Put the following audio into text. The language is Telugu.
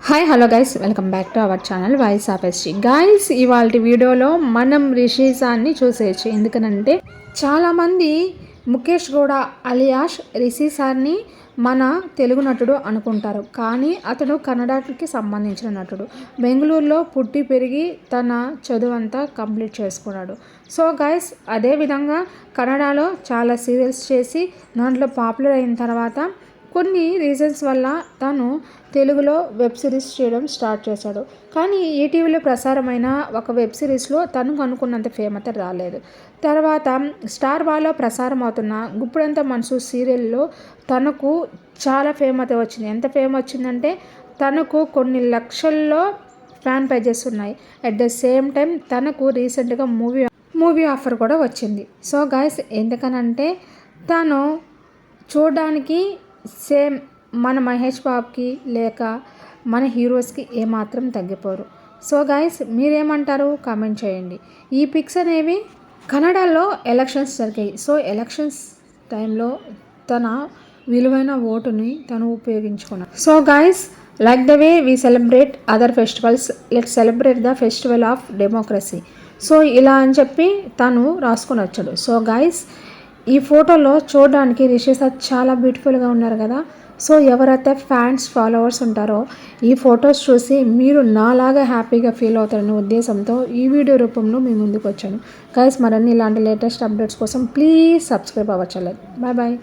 Hi hello guys, welcome back to our channel voice of ST. Guys, ఇవాళ వీడియోలో మనం రిషి సార్ని చూసేయచ్చు. ఎందుకనంటే చాలామంది ముఖేష్ గౌడ అలియాష్ రిషి సార్ని మన తెలుగు నటుడు అనుకుంటారు, కానీ అతడు కన్నడకి సంబంధించిన నటుడు. బెంగళూరులో పుట్టి పెరిగి తన చదువు అంతా కంప్లీట్ చేసుకున్నాడు. సో గైస్, అదేవిధంగా కన్నడలో చాలా సీరియల్స్ చేసి దాంట్లో పాపులర్ అయిన తర్వాత కొన్ని రీజన్స్ వల్ల తను తెలుగులో వెబ్ సిరీస్ చేయడం స్టార్ట్ చేశాడు. కానీ ఈటీవీలో ప్రసారమైన ఒక వెబ్ సిరీస్లో తనకు అనుకున్నంత ఫేమ్ అయితే రాలేదు. తర్వాత స్టార్ బాలో ప్రసారం అవుతున్న గుప్పుడంత మనసు సీరియల్లో తనకు చాలా ఫేమ్ అయితే వచ్చింది. ఎంత ఫేమ్ వచ్చిందంటే తనకు కొన్ని లక్షల్లో ఫ్యాన్ పేజెస్ ఉన్నాయి. అట్ ద సేమ్ టైం తనకు రీసెంట్గా మూవీ ఆఫర్ కూడా వచ్చింది. సో గైస్, ఎందుకనంటే తను చూడడానికి సేమ్ మన మహేష్ బాబుకి లేక మన హీరోస్కి ఏమాత్రం తగ్గిపోరు. సో గైస్, మీరేమంటారు కామెంట్ చేయండి. ఈ పిక్స్ అనేవి కన్నడలో ఎలక్షన్స్ జరిగాయి. సో ఎలక్షన్స్ టైంలో తన విలువైన ఓటుని తను ఉపయోగించుకున్నాడు. So guys, like the way we celebrate other festivals, let celebrate the festival of democracy. So ఇలా అని చెప్పి తను రాసుకొని వచ్చాడు. సో గైస్, ఈ ఫోటోలో చూడడానికి రిషి సార్ చాలా బ్యూటిఫుల్గా ఉన్నారు కదా. సో ఎవరైతే ఫ్యాన్స్ ఫాలోవర్స్ ఉంటారో ఈ ఫొటోస్ చూసి మీరు నాలాగా హ్యాపీగా ఫీల్ అవుతారనే ఉద్దేశంతో ఈ వీడియో రూపంలో మీ ముందుకు వచ్చాను. గైస్, మరిన్ని ఇలాంటి లేటెస్ట్ అప్డేట్స్ కోసం ప్లీజ్ సబ్స్క్రైబ్ అవ్వచ్చు. Bye bye.